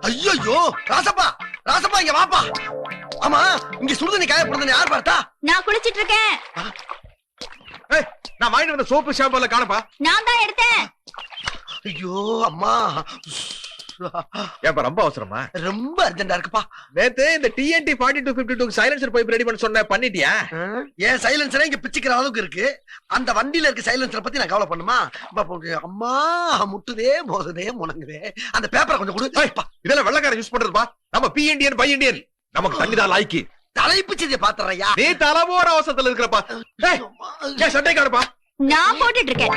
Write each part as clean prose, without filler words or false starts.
ஐயோ ராசப்பா ராசப்பா இங்க வாப்பா. ஆமா இங்க சுடுதண்ணி காய போடுறது யார் பார்த்தா? நான் குளிச்சிட்டு இருக்கேன். நான் வாங்கிட்டு வந்த சோப்பு ஷாம்புல காணப்பா. நான் தான் எடுத்தேன். ஐயோ அம்மா ஏப்பா ரொம்ப அவசரமா? ரொம்ப அர்ஜென்டா இருக்குப்பா. நேத்து இந்த TNT 4252 சைலன்சர் பைப் ரெடி பண்ண சொன்ன பண்ணிட்டியா? ஏன் சைலன்சரே இங்க பிச்சுக்கிற அளவுக்கு இருக்கு. அந்த வண்டியில இருக்க சைலன்சரை பத்தி நான் கவலை பண்ணுமா? அம்மா முட்டுதே மோதுதே முணங்குதே. அந்த பேப்பரை கொஞ்சம் கொடு. இதெல்லாம் வெள்ளக்காரன் யூஸ் பண்றதுப்பா. நம்ம PNDN பை இண்டியன். நமக்கு தண்ணிதான் லாய்க்கு. தலைப்பு செய்தியை பாத்துறையா? நீ தலபோற அவசரத்துல இருக்கிறப்பா. ஏன் சட்டை காணுப்பா? நான் போட்டுட்டு இருக்கேன்.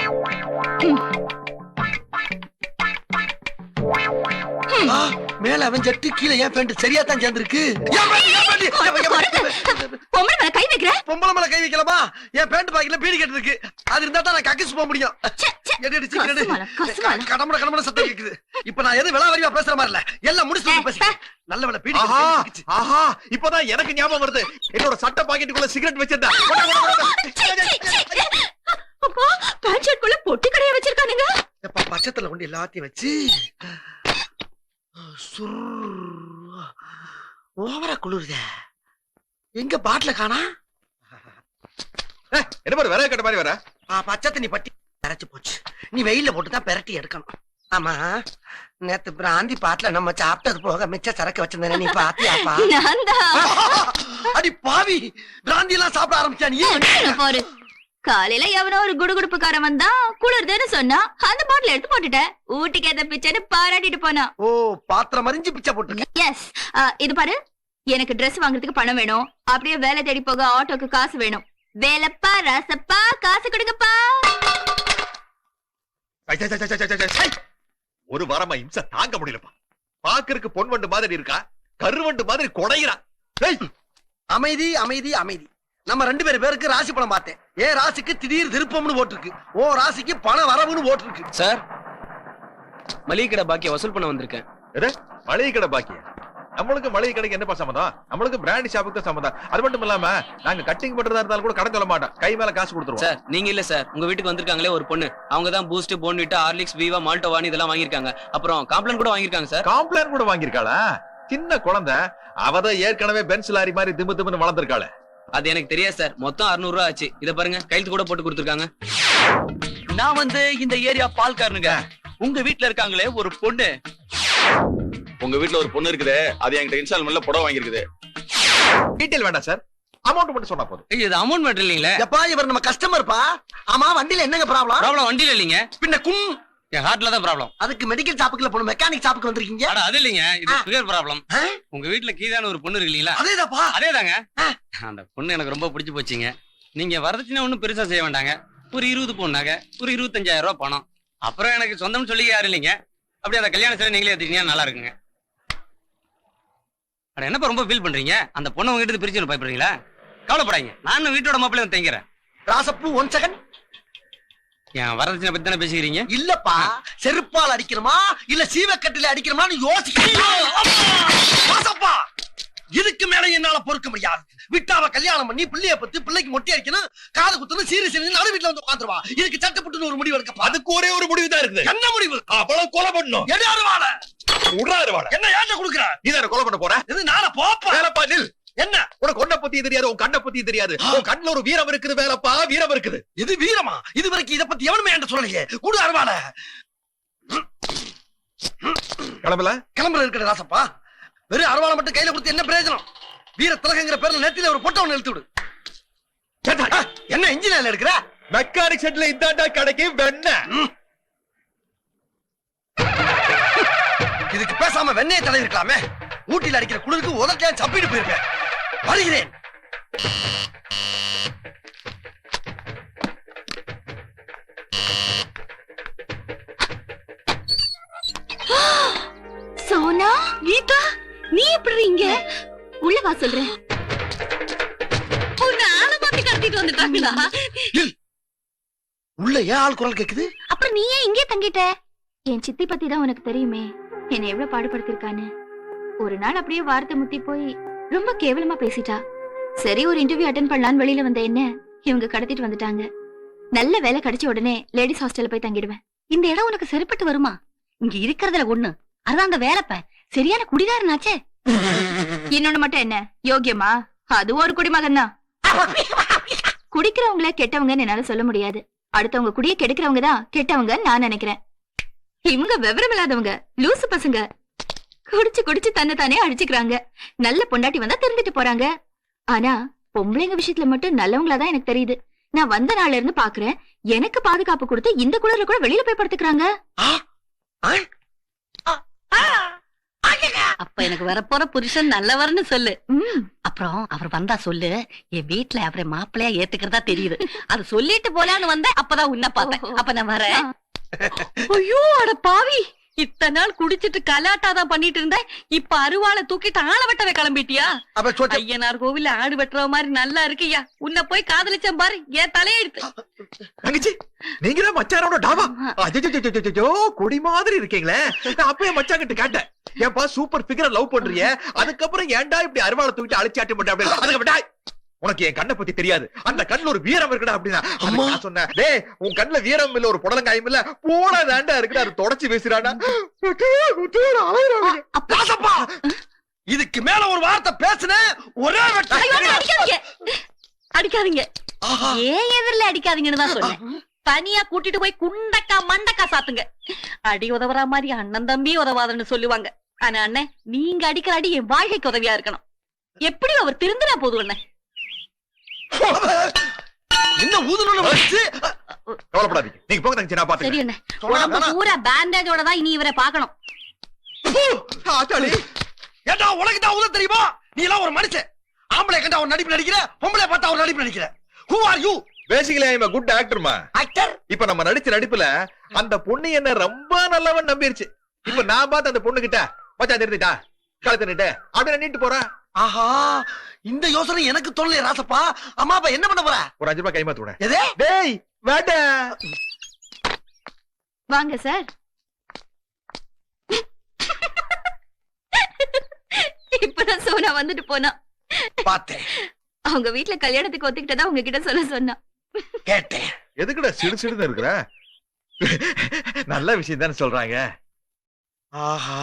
மேல அவன் ஜட்டு கீழே ஏன் பேண்ட் சரியா தான் சேர்ந்திருக்கு. பொம்பளை மேல கை வைக்கிற? பொம்பளை மேல கை வைக்கலாமா? என் பேண்ட் பாக்கெட்ல பீடி கட்டு இருக்கு. அது இருந்தா தான் நான் கக்கிஸ் போக முடியும். கடமட கடமட சத்தம் கேக்குது. இப்ப நான் எது விளாவரியா பேசுற மாதிரி இல்ல. எல்லாம் முடிச்சு பேசுறேன். நல்ல வேளை பீடி கட்டு. ஆஹா இப்பதான் எனக்கு ஞாபகம் வருது. என்னோட சட்டை பாக்கெட்டுக்குள்ள சிகரெட் வச்சிருந்தா. அப்பா பேண்ட் ஷர்ட்குள்ள பொட்டி கடைய வச்சிருக்கானுங்க. எப்ப பச்சத்துல கொண்டு எல்லாத்தையும் வச்சு ஓவரா குளிருதே. எங்க பாட்டில காணா? என்ன பாரு வேற கட்ட மாதிரி வர. பச்சை தண்ணி பட்டி கரைச்சு போச்சு. நீ வெயில போட்டுதான் பெரட்டி எடுக்கணும். ஆமா நேத்து பிராந்தி பாட்டில நம்ம சாப்பிட்டது போக மிச்ச சரக்கு வச்சிருந்தேன். நீ பாத்தியாப்பா? அடி பாவி பிராந்தி எல்லாம் சாப்பிட ஆரம்பிச்சா நீ? பாரு காலையில எவனோ ஒரு குடுகுடுப்புக்காரன் வந்தா குளிர்துன்னு சொன்னா அந்த பாட்டில் எடுத்து போட்டுட்டேன். ஊட்டிக்கு ஏத்த பிச்சைன்னு பாராட்டிட்டு போனா. ஓ பாத்திரம் மறிஞ்சு பிச்சை போட்டுருக்க. எஸ் இது பாரு எனக்கு ட்ரெஸ் வாங்குறதுக்கு பணம் வேணும். அப்படியே வேலை தேடி போக ஆட்டோக்கு காசு வேணும். வேலைப்பா ரசப்பா காசு கொடுங்கப்பா. ஒரு வாரமா இம்சை தாங்க முடியலப்பா. பாக்குறதுக்கு பொன் வண்டு மாதிரி இருக்கா, கருவண்டு மாதிரி கொடைகிறா. அமைதி அமைதி அமைதி. நம்ம 2 பேருக்கு ராசி பணம் பார்த்தேன். ஏன் ராசிக்கு திடீர் திருப்பம்னு போட்டிருக்கு. ஓ ராசிக்கு பணம் வரவுன்னு போட்டிருக்கு. சார் மளிகை கடை பாக்கிய வசூல் பண்ண வந்திருக்கேன். மளிகை கடை பாக்கிய? நம்மளுக்கு மளிகை கடைக்கு என்னப்பா சம்பந்தம்? நம்மளுக்கு பிராண்ட் ஷாப்புக்கு தான் சம்பந்தம். அது மட்டும் இல்லாம நாங்க கட்டிங் பண்றதா இருந்தாலும் கூட கடன் சொல்ல மாட்டோம். கை மேல காசு கொடுத்துருவோம். சார் நீங்க இல்ல சார், உங்க வீட்டுக்கு வந்திருக்காங்களே ஒரு பொண்ணு. அவங்க தான் பூஸ்ட், போன்விட்டா, ஹார்லிக்ஸ், வீவா, மால்டோவானி இதெல்லாம் வாங்கிருக்காங்க. அப்புறம் காம்ப்ளான் கூட வாங்கிருக்காங்க சார். காம்ப்ளான் கூட வாங்கிருக்காளா? சின்ன குழந்தை அவதான் ஏற்கனவே பென்ஸ் லாரி மாதிரி திம்மு திம்முன்னு வளர்ந்துருக்காளே. அது எனக்கு தெரியாது சார். மொத்தம் 600 ரூபாய் ஆச்சு. இத பாருங்க கையெழுத்து கூட போட்டு கொடுத்துருக்காங்க. நான் வந்து இந்த ஏரியா பால்காரனுங்க. உங்க வீட்டுல இருக்காங்களே ஒரு பொண்ணு. உங்க வீட்டுல ஒரு பொண்ணு இருக்குது. அது என்கிட்ட இன்ஸ்டால்மெண்ட்ல புடவை வாங்கிருக்குது. டீடைல் வேண்டாம் சார், அமௌண்ட் மட்டும் சொன்னா போதும். இது அமௌண்ட் மட்டும் இல்லீங்களே. எப்பா இவர் நம்ம கஸ்டமர்ப்பா. ஆமா வண்டியில என்னங்க ப்ராப்ளம்? ப்ராப்ளம் வண்டியில இல்லீங்க, பின்ன கும் என் ஹார்ட்ல தான் ப்ராப்ளம். அதுக்கு மெடிக்கல் ஷாப்புக்குள்ள போணும், மெக்கானிக் ஷாப்புக்கு வந்திருக்கீங்க. அட அது இல்லீங்க, இது சுகர் ப்ராப்ளம். உங்க வீட்டுல கீதான ஒரு பொண்ணு இருக்கீங்களா? அதேதாப்பா. அதேதாங்க. அந்த பொண்ணு எனக்கு ரொம்ப பிடிச்சு போச்சுங்க. நீங்க வரதட்சணை ஒண்ணும் பெருசா செய்ய வேண்டாங்க. ஒரு 20 பொண்ணாக ஒரு 25,000 ரூபாய் பணம். அப்புறம் எனக்கு சொந்தம் சொல்லி யாரும் இல்லைங்க. அப்படியே அந்த கல்யாண சேவை நீங்களே எடுத்தீங்கன்னா நல்லா இருக்குங்க. அட என்னப்பா ரொம்ப ஃபீல் பண்றீங்க? அந்த பொண்ணை உங்ககிட்ட பிரிச்சு பயப்படுறீங்களா? கவலைப்படாதீங்க, நானும் வீட்டோட மாப்பிள்ளை தங்கிறேன். ராசப்பு 1 செகண்ட். என் வரதட்சணை பத்தி தானே பேசிக்கிறீங்க? இல்லப்பா செருப்பால் அடிக்கணுமா இல்ல சீவக்கட்டில அடிக்கணுமான்னு யோசிக்கிறேன். இதுக்கு மேல என்னால பொறுக்க முடியாது. விட்டாவ கல்யாணம் பண்ணி பிள்ளைய பத்தி பிள்ளைக்கு மொட்டை அடிக்கணும், காது குத்தணும், சீரியஸ் நடு வீட்டுல வந்து உட்காந்துருவா. இதுக்கு சட்டப்பட்டு ஒரு முடிவு எடுக்க. அதுக்கு ஒரே ஒரு முடிவு தான் இருக்குது. என்ன முடிவு? அவ்வளவு கொலை பண்ணணும். எடாரு வாழ உடாரு வாழ என்ன ஏன்ட குடுக்குற? நீ தான கொலை பண்ண போற? இது நாளை போப்பா. வேலைப்பா நில். என்ன உனக்கு ஒன்ன பத்தி தெரியாது, உன் கண்ணை பத்தி தெரியாது. உன் கண்ணுல ஒரு வீரம் இருக்குது வேலைப்பா, வீரம் இருக்குது. இது வீரமா? இது வரைக்கும் இத பத்தி எவனுமே என்கிட்ட சொல்லலையே. குடு அருவாள. கிளம்பல கிளம்புற இருக்கிற ராசப்பா. வெறும் அருவாளை மட்டும் கையில கொடுத்து என்ன பிரயோஜனம்? வீர திலகங்கிற பேர்ல நேத்தில ஒரு போட்டோ ஒன்னு எழுத்து விடு. என்ன இன்ஜினியர் எடுக்கிற? மெக்கானிக் செட்ல இந்தாண்டா கடைக்கு வெண்ண. இதுக்கு பேசாம வெண்ணெய் தடவி இருக்கலாமே. ஊட்டில அடிக்கிற குளிருக்கு உதட்டியா சப்பிட்டு போயிருக்கேன். வருகிறேன். சோனா கீதா நீ எப்படி இங்க? உள்ள வா சொல்றேன். உன்னை ஆள மாத்தி கடத்திட்டு வந்துட்டாங்களா? உள்ள ஏன் ஆள் குரல் கேக்குது? அப்புறம் நீ ஏன் இங்கே தங்கிட்ட? என் சித்தி பத்தி தான் உனக்கு தெரியுமே, என்னை எவ்வளவு பாடுபடுத்திருக்கான்னு. ஒரு நாள் அப்படியே வார்த்தை முத்தி போய் ரொம்ப கேவலமா பேசிட்டா. சரி ஒரு இன்டர்வியூ அட்டென்ட் பண்ணலான்னு வெளியில வந்த என்ன இவங்க கடத்திட்டு வந்துட்டாங்க. நல்ல வேலை கிடைச்ச உடனே லேடிஸ் ஹாஸ்டல்ல போய் தங்கிடுவேன். இந்த இடம் உனக்கு சரிப்பட்டு வருமா? இங்க இருக்கிறதுல ஒண்ணு அதுதான் அந்த வேலைப்ப சரியான குடிகாரனாச்சே. இன்னொன்னு மட்டும் என்ன யோகியமா? அது ஒரு குடிமகன் தான். குடிக்கிறவங்கள கெட்டவங்கன்னு என்னால சொல்ல முடியாது. அடுத்தவங்க குடிய கெடுக்கிறவங்க தான் கெட்டவங்க நான் நினைக்கிறேன். இவங்க விவரம் இல்லாதவங்க, லூசு பசங்க. குடிச்சு குடிச்சு தன்னை தானே அடிச்சுக்கிறாங்க. நல்ல பொண்டாட்டி வந்தா திருந்துட்டு போறாங்க. ஆனா பொம்பளைங்க விஷயத்துல மட்டும் நல்லவங்களாதான் எனக்கு தெரியுது. நான் வந்த நாள்ல இருந்து பாக்குறேன். எனக்கு பாதுகாப்பு கொடுத்து இந்த குளிர்ல கூட வெளியில போய் படுத்துக்கிறாங்க. அப்ப எனக்கு வரப்போற புருஷன் நல்லவர்னு சொல்லு. அப்புறம் அவர் வந்தா சொல்லு, என் வீட்டுல அவரை மாப்பிள்ளையா ஏத்துக்கிறதா தெரியுது. அது சொல்லிட்டு போலான்னு வந்த அப்பதான் உன்ன பார்த்தேன். அப்ப நான் வரேன். ஐயோ அட பாவி, இத்தனை நாள் குடிச்சிட்டு கலாட்டாதான் பண்ணிட்டு இருந்தேன். இப்ப அருவாளை தூக்கிட்டு ஆள வெட்டவே கிளம்பிட்டியா? ஐயனார் கோவில ஆடு வெட்டுற மாதிரி நல்லா இருக்கியா? உன்னை போய் காதலிச்சேன் பாரு, என் தலையெடுத்து. தங்கச்சி நீங்கதான் மச்சாரோட டாவா. அஜோ கொடி மாதிரி இருக்கீங்களே. நான் அப்பயே மச்சான் கிட்ட கேட்டேன், ஏன்பா சூப்பர் ஃபிகரை லவ் பண்றிய, அதுக்கப்புறம் ஏன்டா இப்படி அருவாளை தூக்கிட்டு அழிச்சாட்டி மாட்டேன் அப்படின்னு. அதுக்கு உனக்கு என் கண்ணை பத்தி தெரியாது, அந்த கண்ணுல ஒரு வீரம் இருக்குடா அப்படின்னா. நான் சொன்னேன், டேய் உன் கண்ணுல வீரம் இல்ல, ஒரு புடலங்காயும் இல்ல, போனதாண்டா இருக்குடா. அது தொடச்சு பேசுறாடா. இதுக்கு மேல ஒரு வார்த்தை பேசுன ஒரே அடிக்காதீங்க. ஏன் எதிரில அடிக்காதீங்கன்னு தான் சொன்னேன். தனியா கூட்டிட்டு போய் குண்டக்கா மண்டக்கா சாத்துங்க. அடி உதவுற மாதிரி அண்ணன் தம்பி உதவாதுன்னு சொல்லுவாங்க. ஆனா அண்ணன் நீங்க அடிக்கிற அடி என் வாழ்க்கைக்கு உதவியா இருக்கணும். எப்படி அவர் திருந்தினா போதும் அண்ணன். என்ன ஊதுன்னு வச்சு கவலைப்படாதீங்க, நீங்க போங்க தங்கச்சி, நான் சரி பாத்துக்கிறேன். அண்ணன், உடம்பு பூரா பேண்டேஜோட தான் இனி இவரை பாக்கணும். ஏண்டா உனக்கு தான் ஊத தெரியுமா? நீ எல்லாம் ஒரு மனுஷன். ஆம்பளை கண்டா ஒரு நடிப்பு நடிக்கிற, பொம்பளை பார்த்தா ஒரு நடிப்பு நடிக்கிற. Who are you? Basically I am a good actor மா. ஆக்டர்? இப்ப நம்ம நடிச்ச நடிப்புல அந்த பொண்ணு என்ன ரொம்ப நல்லவன் நம்பிருச்சு. இப்ப நான் பார்த்து அந்த பொண்ணு கிட்ட மச்சான் திருத்திட்டா கழுத்து நிட்டு அப்படியே நீட்டு போறேன். ஆஹா, இந்த யோசனை எனக்கு தோணலையே ராசப்பா. அம்மா அப்பா என்ன பண்ண போற? ஒரு 5 ரூபாய் கைமாத்து விட. எதே? டேய் வேட்ட வாங்க சார். இப்பதான் சோனா வந்துட்டு போனா. பார்த்தேன். அவங்க வீட்டுல கல்யாணத்துக்கு ஒத்துக்கிட்டதா உங்ககிட்ட சொல்ல சொன்னா. கேட்டேன். எதுக்குடா சிடு சிடுன்னு இருக்கிற? நல்ல விஷயம் தானே சொல்றாங்க. ஆஹா